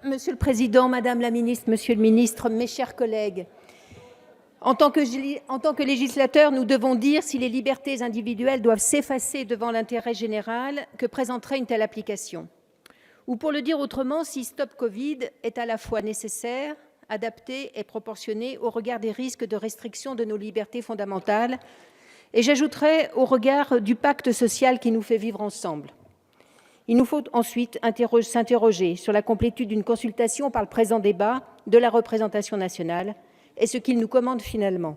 Monsieur le Président, Madame la Ministre, Monsieur le Ministre, mes chers collègues, en tant que législateurs, nous devons dire si les libertés individuelles doivent s'effacer devant l'intérêt général que présenterait une telle application. Ou pour le dire autrement, si Stop Covid est à la fois nécessaire, adapté et proportionné au regard des risques de restriction de nos libertés fondamentales, et j'ajouterais au regard du pacte social qui nous fait vivre ensemble. Il nous faut ensuite s'interroger sur la complétude d'une consultation par le présent débat de la représentation nationale et ce qu'il nous commande finalement.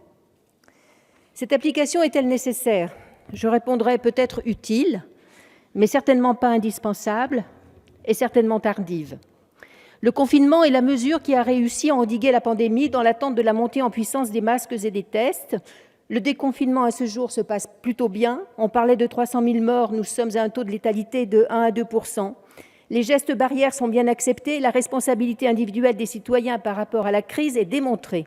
Cette application est-elle nécessaire? Je répondrai peut-être utile, mais certainement pas indispensable et certainement tardive. Le confinement est la mesure qui a réussi à endiguer la pandémie dans l'attente de la montée en puissance des masques et des tests. Le déconfinement à ce jour se passe plutôt bien. On parlait de 300 000 morts, nous sommes à un taux de létalité de 1 à 2%. Les gestes barrières sont bien acceptés, la responsabilité individuelle des citoyens par rapport à la crise est démontrée.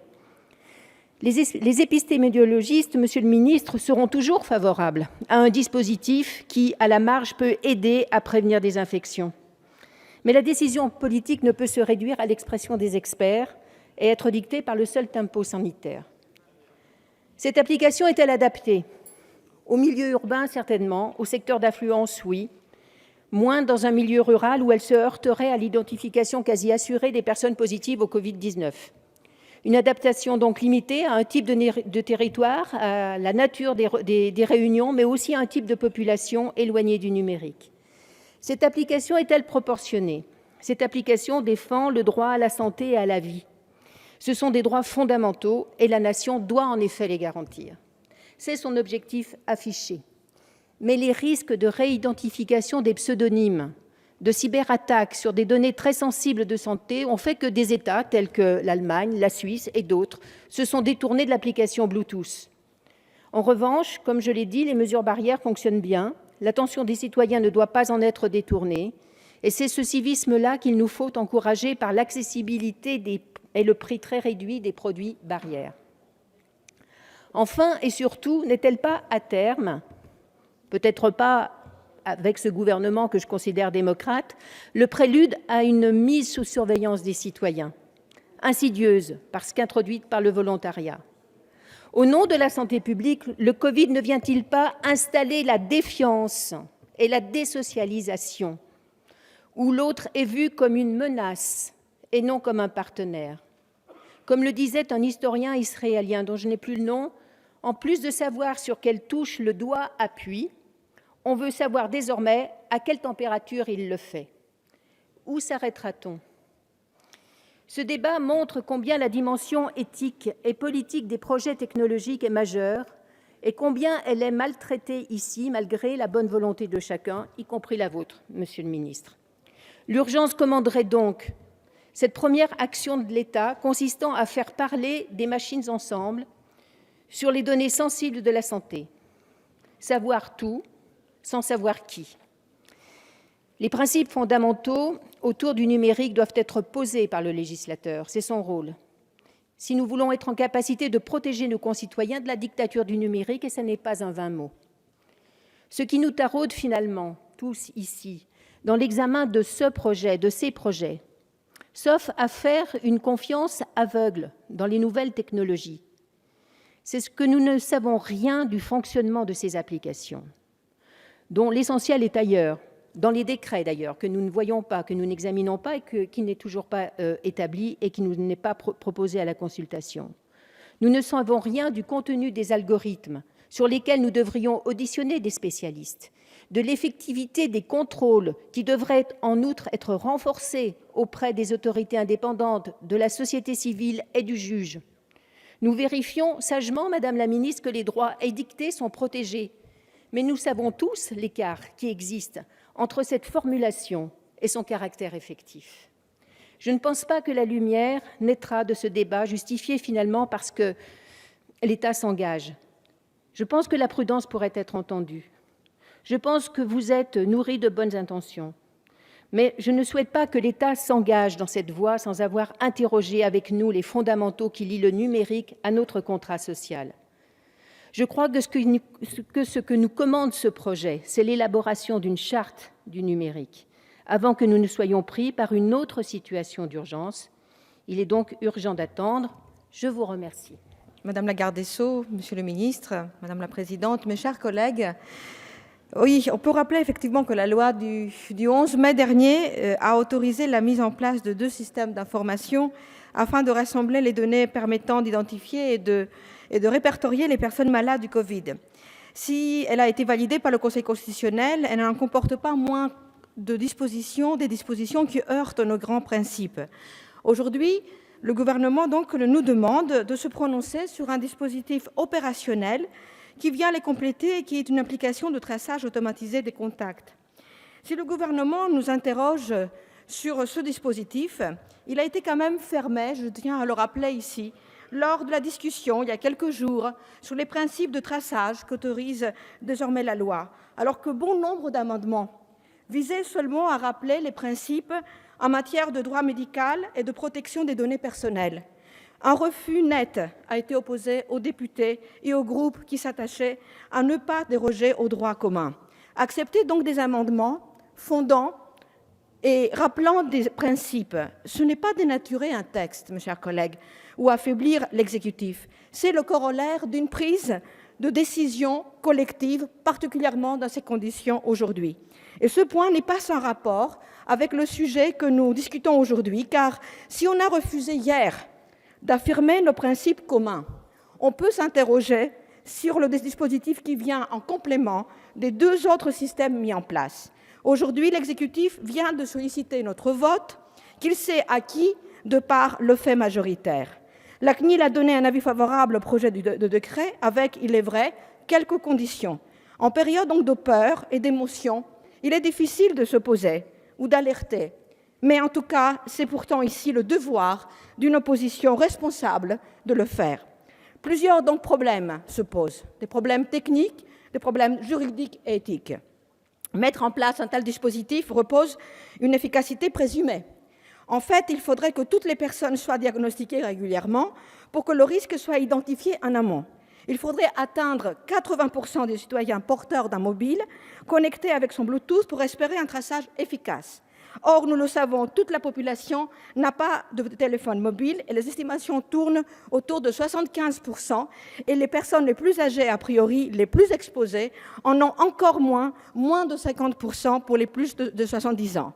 Les épistémologistes, Monsieur le Ministre, seront toujours favorables à un dispositif qui, à la marge, peut aider à prévenir des infections. Mais la décision politique ne peut se réduire à l'expression des experts et être dictée par le seul tempo sanitaire. Cette application est-elle adaptée? Au milieu urbain, certainement. Au secteur d'affluence, oui. Moins dans un milieu rural où elle se heurterait à l'identification quasi assurée des personnes positives au Covid-19. Une adaptation donc limitée à un type de territoire, à la nature des réunions, mais aussi à un type de population éloignée du numérique. Cette application est-elle proportionnée? Cette application défend le droit à la santé et à la vie. Ce sont des droits fondamentaux et la nation doit en effet les garantir. C'est son objectif affiché. Mais les risques de réidentification des pseudonymes, de cyberattaques sur des données très sensibles de santé ont fait que des États tels que l'Allemagne, la Suisse et d'autres se sont détournés de l'application Bluetooth. En revanche, comme je l'ai dit, les mesures barrières fonctionnent bien. L'attention des citoyens ne doit pas en être détournée. Et c'est ce civisme-là qu'il nous faut encourager par l'accessibilité et le prix très réduit des produits barrières. Enfin et surtout, n'est-elle pas à terme, peut-être pas avec ce gouvernement que je considère démocrate, le prélude à une mise sous surveillance des citoyens, insidieuse parce qu'introduite par le volontariat? Au nom de la santé publique, le Covid ne vient-il pas installer la défiance et la désocialisation, où l'autre est vu comme une menace et non comme un partenaire? Comme le disait un historien israélien dont je n'ai plus le nom, en plus de savoir sur quelle touche le doigt appuie, on veut savoir désormais à quelle température il le fait. Où s'arrêtera-t-on? Ce débat montre combien la dimension éthique et politique des projets technologiques est majeure et combien elle est maltraitée ici, malgré la bonne volonté de chacun, y compris la vôtre, Monsieur le Ministre. L'urgence commanderait donc cette première action de l'État consistant à faire parler des machines ensemble sur les données sensibles de la santé. Savoir tout sans savoir qui. Les principes fondamentaux autour du numérique doivent être posés par le législateur, c'est son rôle. Si nous voulons être en capacité de protéger nos concitoyens de la dictature du numérique, et ce n'est pas un vain mot. Ce qui nous taraude finalement, tous ici, dans l'examen de ce projet, de ces projets, sauf à faire une confiance aveugle dans les nouvelles technologies, c'est ce que nous ne savons rien du fonctionnement de ces applications, dont l'essentiel est ailleurs, dans les décrets d'ailleurs, que nous ne voyons pas, que nous n'examinons pas et qui n'est toujours pas établi et qui nous n'est pas proposé à la consultation. Nous ne savons rien du contenu des algorithmes sur lesquels nous devrions auditionner des spécialistes, de l'effectivité des contrôles qui devraient en outre être renforcés auprès des autorités indépendantes, de la société civile et du juge. Nous vérifions sagement, Madame la Ministre, que les droits édictés sont protégés, mais nous savons tous l'écart qui existe entre cette formulation et son caractère effectif. Je ne pense pas que la lumière naîtra de ce débat justifié finalement parce que l'État s'engage. Je pense que la prudence pourrait être entendue. Je pense que vous êtes nourris de bonnes intentions. Mais je ne souhaite pas que l'État s'engage dans cette voie sans avoir interrogé avec nous les fondamentaux qui lient le numérique à notre contrat social. Je crois que ce que nous commande ce projet, c'est l'élaboration d'une charte du numérique, avant que nous ne soyons pris par une autre situation d'urgence. Il est donc urgent d'attendre. Je vous remercie. Madame la garde des Sceaux, Monsieur le ministre, Madame la présidente, mes chers collègues, oui, on peut rappeler effectivement que la loi du 11 mai dernier a autorisé la mise en place de 2 systèmes d'information afin de rassembler les données permettant d'identifier et de répertorier les personnes malades du Covid. Si elle a été validée par le Conseil constitutionnel, elle n'en comporte pas moins des dispositions qui heurtent nos grands principes. Aujourd'hui, le gouvernement donc nous demande de se prononcer sur un dispositif opérationnel qui vient les compléter et qui est une application de traçage automatisé des contacts. Si le gouvernement nous interroge sur ce dispositif, il a été quand même fermé, je tiens à le rappeler ici, lors de la discussion il y a quelques jours sur les principes de traçage qu'autorise désormais la loi, alors que bon nombre d'amendements visaient seulement à rappeler les principes en matière de droit médical et de protection des données personnelles. Un refus net a été opposé aux députés et aux groupes qui s'attachaient à ne pas déroger au droit commun. Accepter donc des amendements fondants et rappelant des principes, ce n'est pas dénaturer un texte, mes chers collègues, ou affaiblir l'exécutif. C'est le corollaire d'une prise de décision collective, particulièrement dans ces conditions aujourd'hui. Et ce point n'est pas sans rapport avec le sujet que nous discutons aujourd'hui, car si on a refusé hier d'affirmer nos principes communs, on peut s'interroger sur le dispositif qui vient en complément des 2 autres systèmes mis en place. Aujourd'hui, l'exécutif vient de solliciter notre vote, qu'il s'est acquis de par le fait majoritaire. La CNIL a donné un avis favorable au projet de décret avec, il est vrai, quelques conditions. En période donc de peur et d'émotion, il est difficile de s'opposer ou d'alerter. Mais en tout cas, c'est pourtant ici le devoir d'une opposition responsable de le faire. Plusieurs donc problèmes se posent, des problèmes techniques, des problèmes juridiques et éthiques. Mettre en place un tel dispositif repose une efficacité présumée. En fait, il faudrait que toutes les personnes soient diagnostiquées régulièrement pour que le risque soit identifié en amont. Il faudrait atteindre 80% des citoyens porteurs d'un mobile connecté avec son Bluetooth pour espérer un traçage efficace. Or, nous le savons, toute la population n'a pas de téléphone mobile et les estimations tournent autour de 75% et les personnes les plus âgées, a priori les plus exposées, en ont encore moins de 50% pour les plus de 70 ans.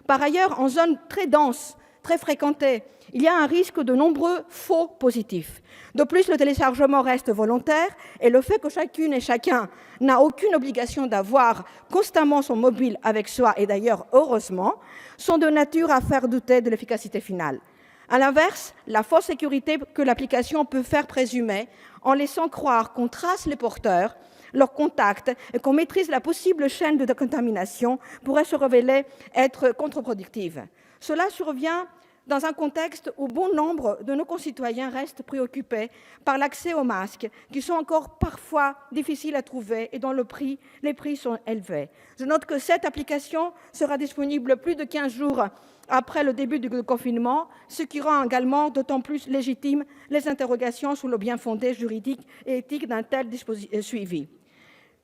Par ailleurs, en zone très dense, très fréquentée, il y a un risque de nombreux faux positifs. De plus, le téléchargement reste volontaire et le fait que chacune et chacun n'a aucune obligation d'avoir constamment son mobile avec soi, et d'ailleurs heureusement, sont de nature à faire douter de l'efficacité finale. À l'inverse, la fausse sécurité que l'application peut faire présumer en laissant croire qu'on trace les porteurs, leurs contacts et qu'on maîtrise la possible chaîne de contamination pourrait se révéler être contre-productive. Cela survient dans un contexte où bon nombre de nos concitoyens restent préoccupés par l'accès aux masques, qui sont encore parfois difficiles à trouver et dont les prix sont élevés. Je note que cette application sera disponible plus de 15 jours après le début du confinement, ce qui rend également d'autant plus légitimes les interrogations sur le bien-fondé juridique et éthique d'un tel suivi.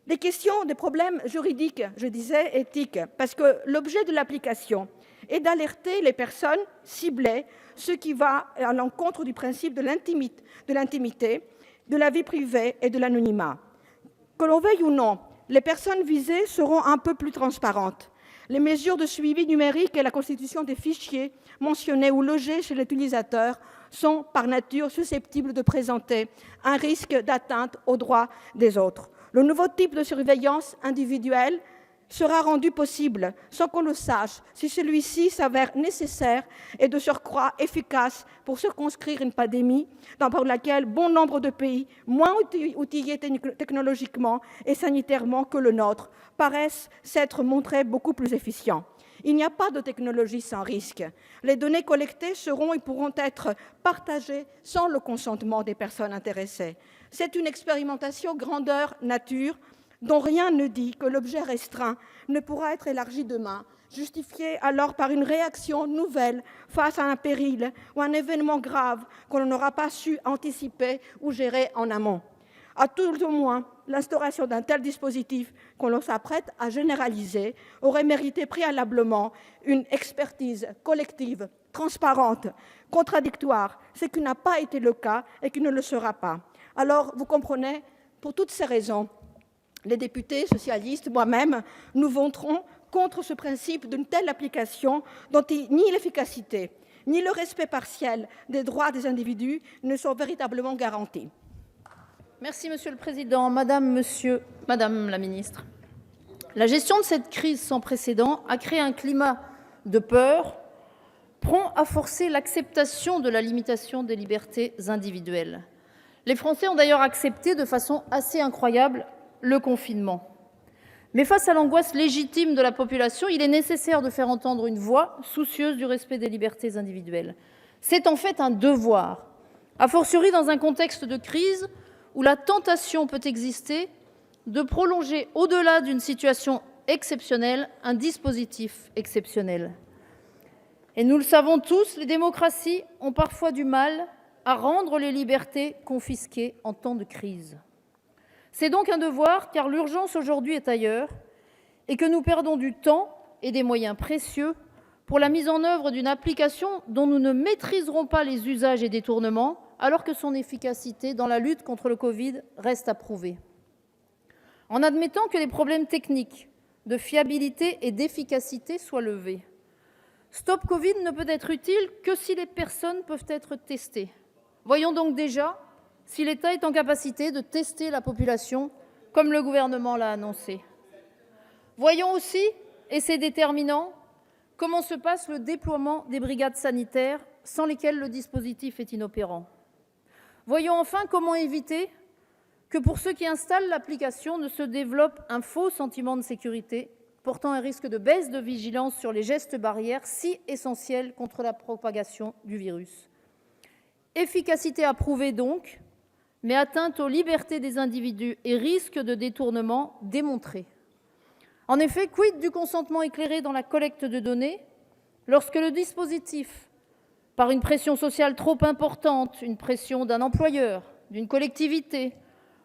Les questions des problèmes juridiques, je disais éthiques, parce que l'objet de l'application est d'alerter les personnes ciblées, ce qui va à l'encontre du principe de l'intimité, de la vie privée et de l'anonymat. Que l'on veuille ou non, les personnes visées seront un peu plus transparentes. Les mesures de suivi numérique et la constitution des fichiers mentionnés ou logés chez l'utilisateur sont par nature susceptibles de présenter un risque d'atteinte aux droits des autres. Le nouveau type de surveillance individuelle sera rendu possible sans qu'on le sache si celui-ci s'avère nécessaire et de surcroît efficace pour circonscrire une pandémie pour laquelle bon nombre de pays moins outillés technologiquement et sanitairement que le nôtre paraissent s'être montrés beaucoup plus efficients. Il n'y a pas de technologie sans risque. Les données collectées seront et pourront être partagées sans le consentement des personnes intéressées. C'est une expérimentation grandeur nature dont rien ne dit que l'objet restreint ne pourra être élargi demain, justifié alors par une réaction nouvelle face à un péril ou un événement grave qu'on n'aura pas su anticiper ou gérer en amont. À tout au moins, l'instauration d'un tel dispositif qu'on l'on s'apprête à généraliser aurait mérité préalablement une expertise collective, transparente, contradictoire, ce qui n'a pas été le cas et qui ne le sera pas. Alors, vous comprenez, pour toutes ces raisons, les députés socialistes, moi-même, nous voterons contre ce principe d'une telle application dont ni l'efficacité ni le respect partiel des droits des individus ne sont véritablement garantis. Merci, Monsieur le Président. Madame la Ministre, la gestion de cette crise sans précédent a créé un climat de peur prompt à forcer l'acceptation de la limitation des libertés individuelles. Les Français ont d'ailleurs accepté de façon assez incroyable le confinement. Mais face à l'angoisse légitime de la population, il est nécessaire de faire entendre une voix soucieuse du respect des libertés individuelles. C'est en fait un devoir, a fortiori dans un contexte de crise où la tentation peut exister de prolonger au-delà d'une situation exceptionnelle un dispositif exceptionnel. Et nous le savons tous, les démocraties ont parfois du mal à rendre les libertés confisquées en temps de crise. C'est donc un devoir, car l'urgence aujourd'hui est ailleurs et que nous perdons du temps et des moyens précieux pour la mise en œuvre d'une application dont nous ne maîtriserons pas les usages et détournements, alors que son efficacité dans la lutte contre le Covid reste à prouver. En admettant que les problèmes techniques de fiabilité et d'efficacité soient levés, Stop Covid ne peut être utile que si les personnes peuvent être testées. Voyons donc déjà si l'État est en capacité de tester la population, comme le gouvernement l'a annoncé. Voyons aussi, et c'est déterminant, comment se passe le déploiement des brigades sanitaires sans lesquelles le dispositif est inopérant. Voyons enfin comment éviter que pour ceux qui installent l'application ne se développe un faux sentiment de sécurité, portant un risque de baisse de vigilance sur les gestes barrières si essentiels contre la propagation du virus. Efficacité approuvée donc, mais atteinte aux libertés des individus et risque de détournement démontré. En effet, quid du consentement éclairé dans la collecte de données lorsque le dispositif, par une pression sociale trop importante, une pression d'un employeur, d'une collectivité,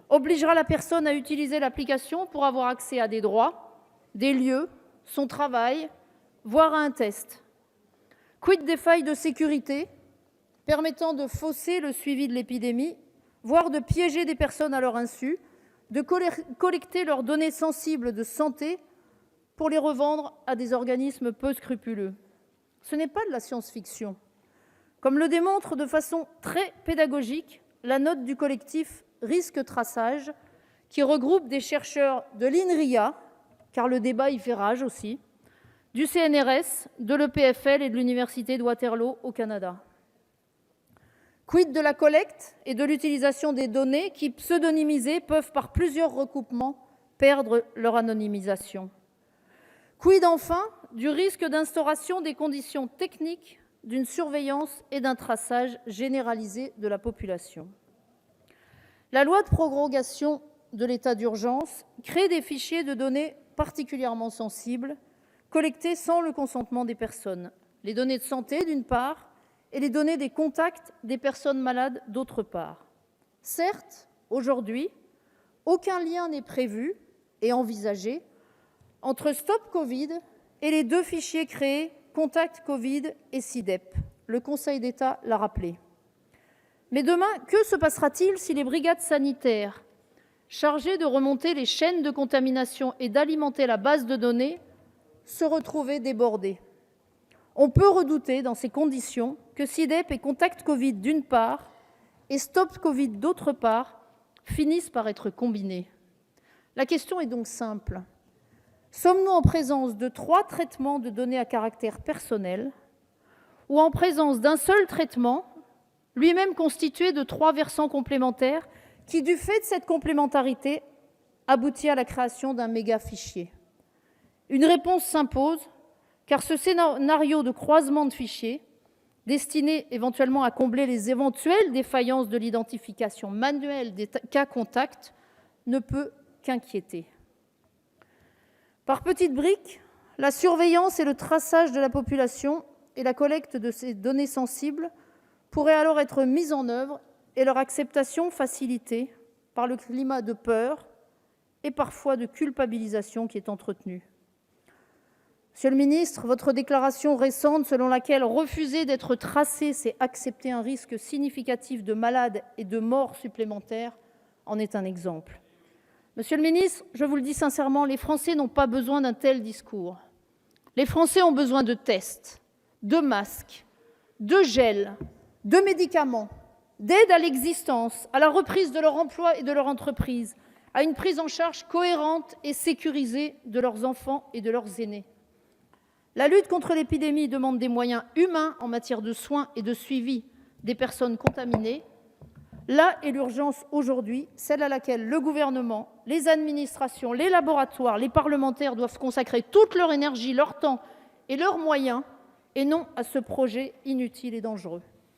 obligera la personne à utiliser l'application pour avoir accès à des droits, des lieux, son travail, voire à un test. Quid des failles de sécurité permettant de fausser le suivi de l'épidémie, voire de piéger des personnes à leur insu, de collecter leurs données sensibles de santé pour les revendre à des organismes peu scrupuleux. Ce n'est pas de la science-fiction. Comme le démontre de façon très pédagogique la note du collectif Risque Traçage, qui regroupe des chercheurs de l'INRIA, car le débat y fait rage aussi, du CNRS, de l'EPFL et de l'Université de Waterloo au Canada. Quid de la collecte et de l'utilisation des données qui, pseudonymisées, peuvent par plusieurs recoupements perdre leur anonymisation? Quid enfin du risque d'instauration des conditions techniques d'une surveillance et d'un traçage généralisé de la population? La loi de prorogation de l'état d'urgence crée des fichiers de données particulièrement sensibles, collectés sans le consentement des personnes. Les données de santé, d'une part, et les données des contacts des personnes malades, d'autre part. Certes, aujourd'hui, aucun lien n'est prévu et envisagé entre Stop Covid et les deux fichiers créés, Contact Covid et SI-DEP. Le Conseil d'État l'a rappelé. Mais demain, que se passera-t-il si les brigades sanitaires chargées de remonter les chaînes de contamination et d'alimenter la base de données se retrouvaient débordées? On peut redouter, dans ces conditions, que SI-DEP et Contact Covid d'une part et Stop Covid d'autre part finissent par être combinés. La question est donc simple. Sommes-nous en présence de 3 traitements de données à caractère personnel ou en présence d'un seul traitement, lui-même constitué de 3 versants complémentaires qui, du fait de cette complémentarité, aboutit à la création d'un méga-fichier? Une réponse s'impose, car ce scénario de croisement de fichiers, destiné éventuellement à combler les éventuelles défaillances de l'identification manuelle des cas contacts, ne peut qu'inquiéter. Par petites briques, la surveillance et le traçage de la population et la collecte de ces données sensibles pourraient alors être mises en œuvre et leur acceptation facilitée, par le climat de peur et parfois de culpabilisation qui est entretenu. Monsieur le ministre, votre déclaration récente selon laquelle refuser d'être tracé, c'est accepter un risque significatif de malades et de morts supplémentaires, en est un exemple. Monsieur le ministre, je vous le dis sincèrement, les Français n'ont pas besoin d'un tel discours. Les Français ont besoin de tests, de masques, de gel, de médicaments, d'aide à l'existence, à la reprise de leur emploi et de leur entreprise, à une prise en charge cohérente et sécurisée de leurs enfants et de leurs aînés. La lutte contre l'épidémie demande des moyens humains en matière de soins et de suivi des personnes contaminées. Là est l'urgence aujourd'hui, celle à laquelle le gouvernement, les administrations, les laboratoires, les parlementaires doivent consacrer toute leur énergie, leur temps et leurs moyens, et non à ce projet inutile et dangereux.